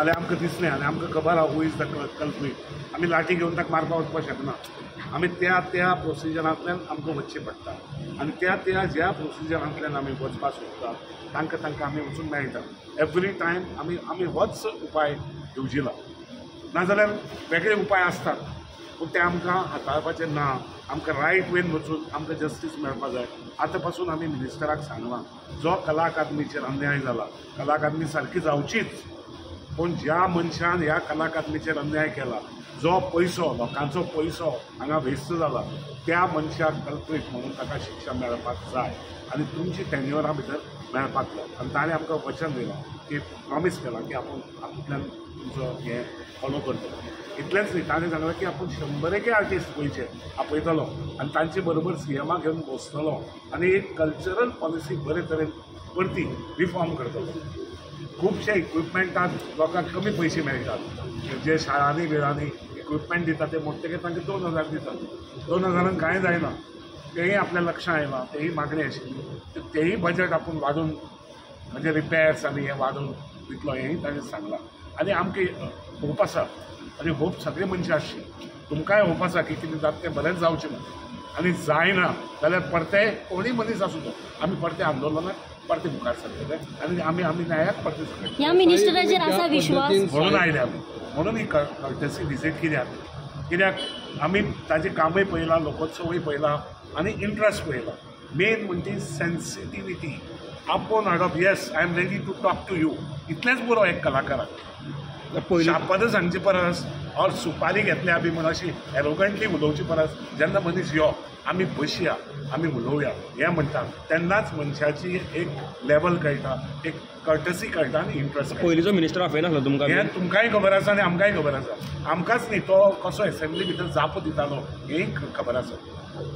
फाल्यां आमकां दिसलें आनी आमकां खबर आहा हू इज द कल्प्रीट आमी लाठी घेवन ताका मारपाक वचपाक शकना आमी त्या प्रोसिजरांतल्यान आमकां वचचें पडटा आनी ज्या प्रोसिजरांतल्यान आमी वचपाक सोदता तांकां आमी वचूंक मेळटा एवरी टायम आमी होच उपाय घेवजिला नाजाल्यार वेगळे उपाय आसतात पूण ते आमकां हाताळपाचे ना आमकां रायट वेन वचून आमकां जस्टीस मेळपाक जाय आतां पासून आमी मिनिस्टराक सांगलां जो कला अकादमीचेर अन्याय जाला कला अकादमी सारकी जावचीच पूण ज्या मनशान ह्या कला अकादमीचेर अन्याय केला जो पयसो लोकांचो पयसो हांगा वेस्ट जाला त्या मनशाक कल्प्रीट म्हणून ताका शिक्षा मेळपाक जाय आनी तुमची टेन्युअरा भितर मेळपाक जाय आनी ताणें आमकां वचन दिलां की प्रॉमीस केलां की आपूण हातूंतल्यान तुमचो हें फॉलो करतलो इतलेंच न्ही ताणें सांगलां की आपूण 100 आर्टिस्ट गोंयचे आपयतलो आनी तांचे बरोबर सीएमाक घेवन बसतलो आनी एक कल्चरल पॉलिसी बरे तरेन परती रिफॉर्म करतलो खुबशे इक्विपमेंटाक लोकांक कमी पयशे मेळटात जे शाळांनी बिळांनी इक्विपमेंट दिता ते मोठे तांकां 2000 दितात 2000 कांय जायना तेही आपल्या लक्षांत आयलां तेही मागणी आशिल्ली तेही बजेट आपूण वाडोवन म्हणजे रिपेर्स आनी हें वाडोवन दितलो हेंय ताणें सांगलां आनी आमकां होप आसा आनी होप सगळे मनशां आसची तुमकांय होप आसा की कितें जाता तें बरेंच जावचें ना आनी जायना जाल्यार परते कोणूय मनीस आसूं तो आमी परते आंदोलनाक परते मुखार सरतले आनी आमी न्यायाक परते सरतले ह्या मिनिस्टराचेर आसा विश्वास म्हणून आयले आमी म्हणून ही कर्टसी विजीट कित्याक आमी ताजें कामय पळयलां लोकोत्सवूय पळयला आनी इंट्रस्ट पळयला मेन म्हणजे सेन्सिटिविटी आपोवन हाडप yes I am ready to talk to you इतलेंच बरो एक कलाकाराक शापद सांगचे परस और सुपारी घेतल्या बी म्हणून अशी एरोगंटली उलोवचे परस जेन्ना मनीस यो आमी बसया आमी उलोवया हें म्हणटा तेन्नाच मनशाची एक लेवल कळटा एक कर्टसी कळटा आनी इंट्रस्ट पयलींचो मिनिस्टर आपयनासलो तुमकां हें तुमकांय खबर आसा आनी आमकांय खबर आसा आमकांच न्ही तो कसो एसेंब्ली भितर जाप दितालो हेंय खबर आसा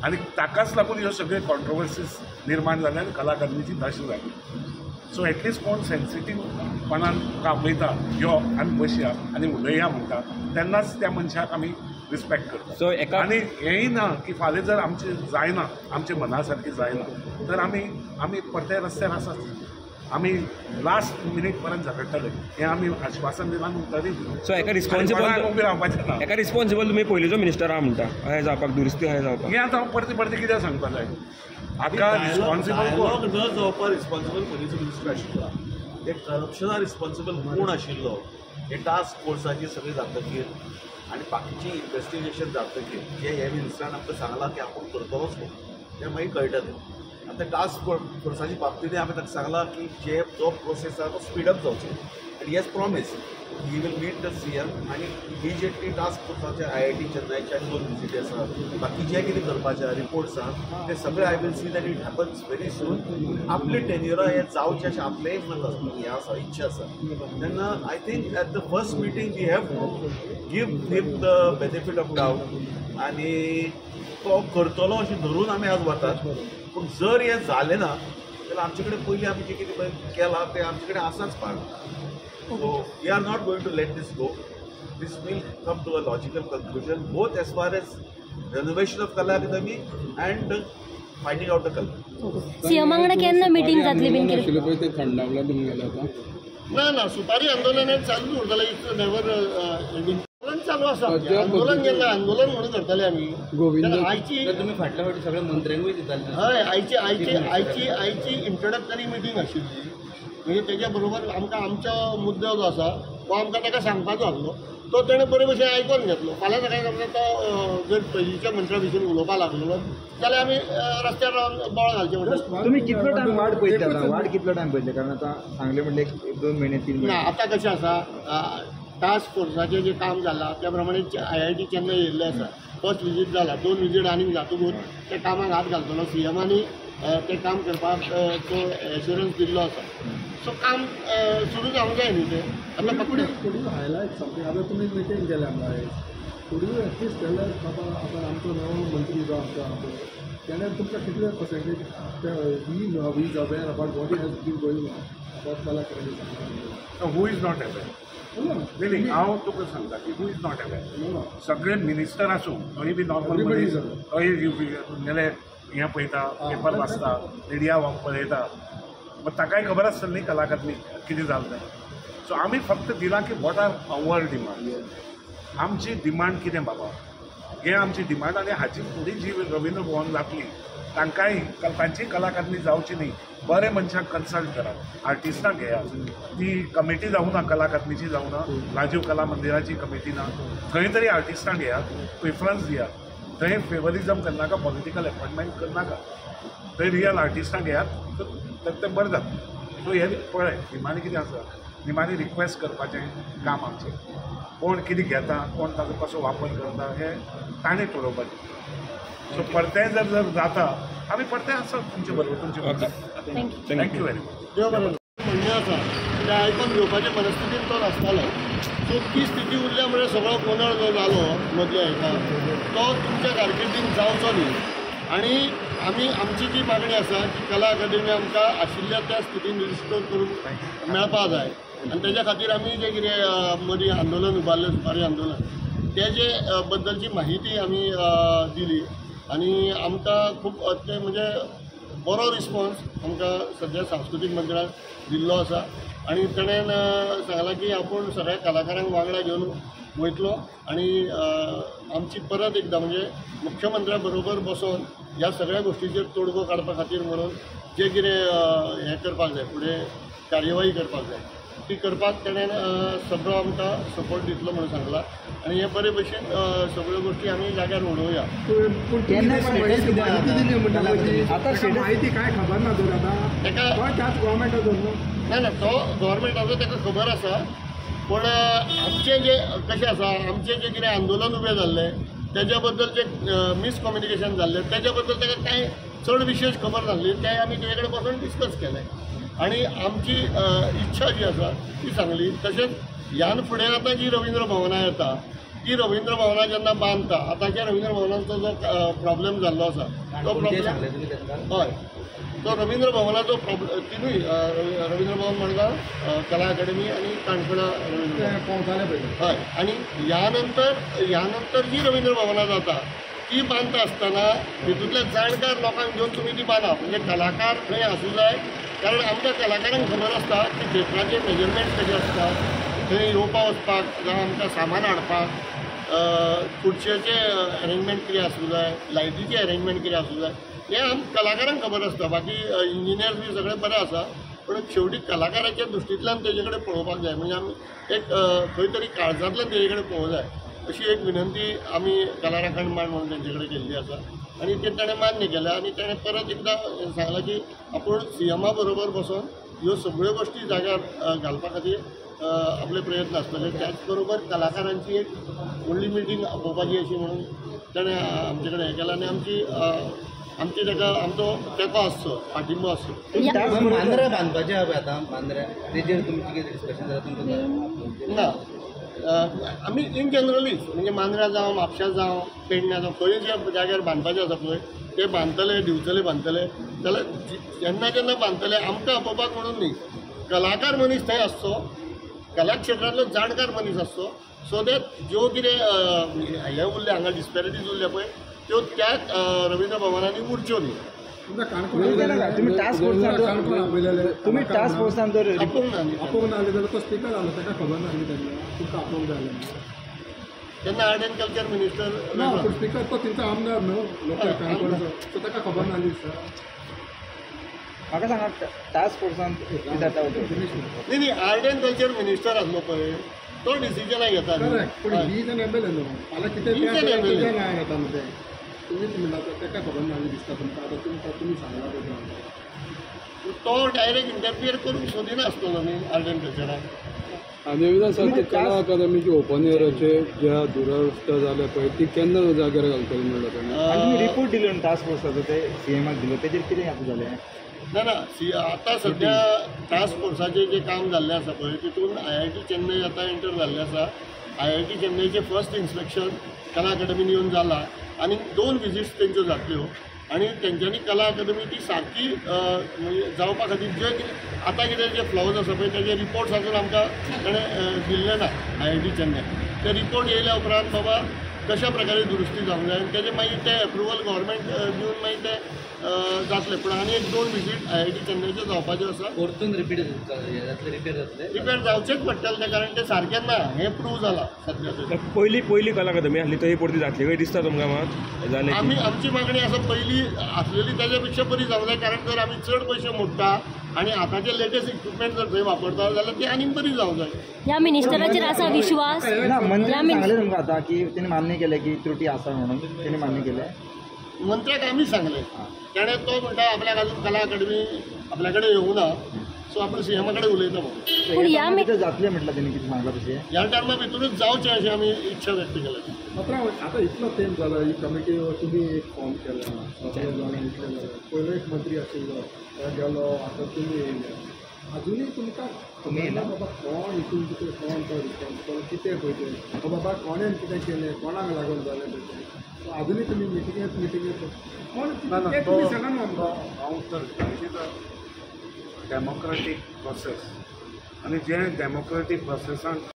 आनी ताकाच लागून ह्यो सगळ्यो कॉन्ट्रोवर्सीज निर्माण जाल्या आनी कला अकादमीची दश जाली सो एटलिस्ट कोण सेन्सिटीवपणान आपयता यो आमी बसया आनी उलया म्हणटा तेन्नाच त्या मनशाक आमी रिस्पेक्ट करता सो आनी हेंय ना की फाल्यां जर आमचें जायना आमचे मना सारकें जायना तर आमी परते रस्त्यार आसात आमी लास्ट मिनीट पर्यंत झगडटले हें आमी आश्वासन दिलां तरी सो एका रिस्पॉन्सिबल तुमी पयलींचो मिनिस्टर आहा म्हणटा हें जावपाक दुरुस्ती हें जावपाक हें आतां हांव परते कितें सांगपा जाय हाका रिस्पॉन्सिबल न जावपाक रिस्पॉन्सिबल पयलींचो मिनिस्टर आशिल्लो ते करप्शना रिस्पॉन्सिबल कोण आशिल्लो हे टास्क फोर्साची सगळी जातकीर आनी बाकीची इन्व्हेस्टिगेशन जातकीर हे मिनिस्टरान आमकां सांगलां की आपूण करतलोच तें मागीर कळटलें आतां टास्क फोर्साच्या बाबतींत आमी ताका सांगलां की जो प्रोसेस आसा तो स्पीडअप जावचो आनी he has promised he will meet the CM आनी इमिजिएटली टास्क फोर्साचे IIT चेन्नईचे आनी 2 विजीटी आसा बाकी जे कितें करपाचें रिपोर्ट्स आसा ते सगळे I will see that it happens very soon आपले टेन्युरा हे जावचें अशें आपलेंय मत आसा हें आसा इच्छा आसा तेन्ना I think at the first meeting we have to give him the benefit of doubt आनी तो करतलो अशें धरून आमी आज वतात पूण जर हें जालें ना जाल्यार आमचे कडेन पयलीं आमी जें कितें केलां तें आमचे कडेन आसाच पाड So we are not going to let this go. This will come to a logical conclusion, both as far as renovation of Kala Academy and finding out the culprit. सीएमांकडे केन्ना मीटिंग जातली बीन कितें ते थंडावला तुम्ही गेला होता ना सुपारी आंदोलन चालू उरतलें इट्स नेवर आंदोलन चालू आसा आंदोलन केन्ना आंदोलन म्हणून करतले आमी आयची तुम्ही फाटल्या फाटी सगळ्या मंत्र्यांकूय दिताले हय आयची इंट्रोडक्टरी मिटींग आशिल्ली म्हणजे तेच्या बरोबर आमकां आमचो मुद्दो जो आसा तो आमकां ताका सांगपाचो आसलो तो तेणें बरे भशेन आयकून घेतलो फाल्यां सकाळीं समजा तो जर पयलींच्या मंत्र्या भशेन उलोवपाक लागलो जाल्यार आमी रस्त्यार रावन बोळ घालचें पडटलें तुम्ही कितलो टायम वाट पळयता वाट कितलो टायम पळयता कारण आतां सांगले म्हणले 1-2 महिने 3 महिने ना आतां कशें आसा टास्क फोर्साचें जें काम जालां त्या प्रमाणे IIT चेन्नई येयल्लें आसा फर्स्ट विजीट जाला 2 विजीट आनीक जातकूच त्या कामाक हात घालतलो सीएमानी तें काम करपाक तो एश्युरन्स दिल्लो आसा सो काम सुरू जावंक जाय न्ही तें आतां फक्त हायलायट समथींग आतां तुमी मिटींग केल्या आमकां कुड यू एटलीस्ट टेल अस बाबा आतां आमचो नवो मंत्री जो आमचा तेणें तुमकां कितले percentage we is aware about what has been going on about Kala Academy who is not aware नाही हांव तुका सांगता की हू इज नॉट अवेर सगळे मिनिस्टर आसूं खंय बी नॉर्मल मनीस खंय गेले हें पळयता पेपर वाचता मिडिया पळयता मग ताकाय खबर आसतली न्ही कला अकादमी कितें जालें तें सो आमी फक्त दिला की वॉट आर अवर डिमांड. आमची डिमांड कितें बाबा, हे आमची डिमांड. आनी हाची फुडें जी रवींद्र भवन जातली तांकांय तांची कलाकारांनी जावची न्ही. बरे मनशाक कन्सल्ट करात, आर्टिस्टांक घेयात. ती कमिटी जावं ना कलाकारांची जावं ना, राजीव कला मंदिराची कमिटी ना, थंय तरी आर्टिस्टांक घेयात, प्रिफरन्स दियात. थंय फेवरिजम करनाका, पॉलिटिकल अपॉइंटमेंट करनाका, थंय रियल आर्टिस्टांक घेयात, तर तें बरें जाता. सो हे पळय निमाणी कितें आसा, निमाणी रिक्वेस्ट करपाचें काम आमचें. कोण कितें घेता, कोण ताजो कसो वापर करता हें ताणें थारोवपाचें. सो परतें जर जाता आमी परतें आसा तुमचे बरोबर, तुमचे बरोबर. थँक्यू. Thank you very much. देव बरें. म्हणणें आसा तें आयकून घेवपाचे परिस्थितीन तो नासतालो. सो ती स्थिती उरल्या म्हणजे सगळो गोंधळ जो जालो मदल्या हेका, तो तुमच्या कारकिर्दीन जावचो न्ही. आनी आमी आमची जी मागणी आसा की कला अकादेमी आमकां आशिल्ल्या त्या स्थितीन रिस्टोर करून मेळपा जाय. आनी तेज्या खातीर आमी जें कितें मदीं आंदोलन उबारलें, सुपारी आंदोलन, तेजे बद्दलची माहिती आमी दिली. आनी आमकां खूब ते म्हणजे बरो रिस्पॉन्स आमकां सद्या सांस्कृतीक मंदिरान दिल्लो आसा. आनी ताणें सांगलां की आपूण सगळ्या कलाकारांक वांगडा घेवन वयतलो आनी आमची परत एकदां म्हणजे मुख्यमंत्र्या बरोबर बसोन ह्या सगळ्या गोश्टीचेर तोडगो काडपा खातीर म्हणून जें कितें हें करपाक जाय, फुडें कार्यवाही करपाक जाय, ती करपाक ताणें सगळो आमकां सपोर्ट दितलो म्हणून सांगला. आनी हे बरे भशेन सगळ्यो गोश्टी आमी जाग्यार उडोवया. माहिती काय खबर ना तर आतां ताका त्याच गव्हर्मेंटाचो न्हू. ना तो गव्हर्मेंटाचो ताका खबर आसा. पूण आमचें जे कशें आसा, आमचें जें कितें आंदोलन उबें जाल्लें तेज्या बद्दल जें मिसकम्युनिकेशन जाल्लें तेज्या बद्दल ताका कांय चड विशेश खबर नासली. तें आमी तुजे कडेन बसून डिस्कस केलें आनी आमची इच्छा जी आसा ती सांगली. तशेंच ह्यान फुडें आतां जी रवींद्र भवनां येता, ती रवींद्र भवनां जेन्ना बांदता, आतांच्या रवींद्र भवनांचो जो प्रॉब्लेम जाल्लो आसा तो प्रॉब्लेम हय, तो रवींद्र भवनाचो तिनूय रवींद्र भवन मडगांव, कला अकादेमी आनी काणकोणा रवींद्र भवन हय. आनी ह्या नंतर जी रवींद्र भवनां जाता ती बांदता आसतना तितूंतल्या जाणकार लोकांक घेवन तुमी ती बांदप. म्हणजे कलाकार थंय आसूं जाय, कारण आमकां कलाकारांक खबर आसता की थिएटराचे मेजरमेंट कशें आसता, थंय येवपा वचपाक जावं आमकां सामान हाडपाक खुर्च्यांचें अरेंजमेंट कितें आसूं जाय, लायटीचें अरेंजमेंट कितें आसूं जाय, हें कलाकारांक खबर आसता. बाकी इंजिनियर्स बी सगळें बरें आसा, पूण शेवटी कलाकाराच्या दृश्टींतल्यान तेजे कडेन पळोवपाक जाय. म्हणजे आमी एक खंय तरी काळजांतल्यान तेजे कडेन पळोवंक जाय, अशी एक विनंती आमी कला राखणदार म्हणून तेंचे कडेन केल्ली आसा. आनी तें ताणें मान्य केलें. आनी ताणें परत एकदां सांगलां की आपूण CMA बरोबर बसून ह्यो सगळ्यो गोश्टी जाग्यार घालपा खातीर आपले प्रयत्न आसतले. त्याच बरोबर कलाकारांची एक व्हडली मिटींग आपोवपाची अशी म्हणून ताणें आमचे कडेन हें केलां. आनी आमची ताका आमचो तेंको आसचो, पाठिंबो आसचो. मांद्रा बांदपाचें हांवें आतां मांद्रा तेजेर तुमचें कितें डिस्कशन जालां तुमकां? ना आमी इन जनरलीच म्हणजे मांद्रा जावं, म्हापशा जावं, पेडण्या जावं, खंय ज्या जाग्यार बांदपाचें आसा पळय ते बांदतले, दिवचले बांदतले जाल्यार जेन्ना बांदतले आमकां आपोवपाक म्हणून न्ही, कलाकार मनीस थंय आसचो, कला क्षेत्रांतलो जाणकार मनीस आसचो. सो दॅट ज्यो कितें हे उरले हांगा डिस्पॅरिटीज उरल्या पळय त्यो त्या रवींद्र भवनांनी उरच्यो न्ही. तुम्ही टास्क फोर्सान जर आपोवंक ना जाल्यार तो स्पिकर जालो ताका खबर नासली तेन्ना तुमकां आपोवंक जाय तेन्ना आर्ट एंड कल्चर मिनिस्टर ना. पूण स्पिकर तो तेंचो आमदार न्हू लोकल काणकोणचो, सो ताका खबर नासली सर. म्हाका सांगा टास्क फोर्सान जाता नाही आर्ट एंड कल्चर मिनिस्टर आसलो पळय तो डिसिजनां घेता. करेक्ट, पूण ही जण एमएलए न्हू, फाल्यां कितें न्याय घेता न्हू तें तुमीच म्हणटा ताका खबर नासली दिसता तुमकां. आतां तुमी सांगला तो डायरेक्ट इंटरफियर करूंक सोदिना आसतलो न्ही आर्ट एंड कल्चराक. आनी एकदां सर ते कला अकादमीचे ओपन एअराचे ज्या दुरवस्था जाल्या पळय ती केन्ना जाग्यार घालतली म्हणटा ताणें? रिपोर्ट दिलो न्ही टास्क फोर्साचो, ते CMAक दिलो, तेजेर कितें आता जालें? ना आतां सद्या टास्क फोर्साचें जें काम जाल्लें आसा पळय तितून IIT चेन्नई आतां एंटर जाल्लें आसा. IIT चेन्नईचें फर्स्ट इन्स्पेक्शन कला अकादमीन येवन जालां आनी 2 विजीट्स तेंच्यो जातल्यो. आनी तेंच्यांनी कला अकादमी ती सारकी म्हणजे जावपा खातीर जे आतां कितें जे फ्लॉज आसा पळय तेजे रिपोर्ट्स अजून आमकां ताणें दिल्ले ना IIT चेन्नई. ते रिपोर्ट येयल्या उपरांत बाबा कशा प्रकारे दुरुस्ती जावंक जाय आनी तेजें मागीर तें एप्रुवल गव्हर्मेंट दिवन मागीर तें जातलें. पूण आनी एक 2 विजीट IIT चेन्नईच्यो जावपाच्यो आसा. परतून रिपीट रिपेर जातले. रिपेर जावचेच पडटलें तें, कारण तें सारकें ना हें प्रूव जालां सद्या तरी. पयली कला अकादमी आसली थंय परती जातली काय दिसता तुमकां मात जालें आमी आमची मागणी आसा पयली आसलेली तेज्या पेक्षा बरी जावंक जाय, कारण जर आमी चड पयशे मोडटा आनी आतांचे लेटेस्ट इक्विपमेंट जर थंय वापरता जाल्यार ती आनीक बरी जावंक जाय. या मिनिस्टराचेर असा विश्वास ना मंत्री या मिन- सांगले तुमकां आता की त्यांनी मान्य केलं की त्रुटी आसा म्हणून त्यांनी मान्य केलं. मंत्र्याक आमी सांगलें, तेणें तो म्हणटा आपल्याक अजून कला अकादमी आपल्या कडेन येवंक ना, सो आपूण CM कडेन उलयता म्हणून. पण या ते जातले म्हटलं त्यांनी किती सांगला तशें. ह्या टायमा भितरूच जावचें अशें आमी इच्छा व्यक्त केल्या. मात्र आता इतलो तेंप जाला ही कमिटी तुमी एक फॉर्म केला सगळे जाण इतले जाले. पयलो एक मंत्री आशिल्लो तो गेलो, आतां तुमी येयले. अजुनूय तुमकां खबर ना बाबा कोण हितून कितें, कोण तो रिस्पॉन्सिबल, कितें पळय तें बाबा कोणें कितें केलें, कोणाक लागून जालें तें अजुनूय तुमी मिटिंगेंत कोण तें तुमी सांगा न्हू आमकां. हांव उत्तर डेमोक्रेटीक प्रोसेस आनी जे डेमोक्रेटीक प्रोसेसान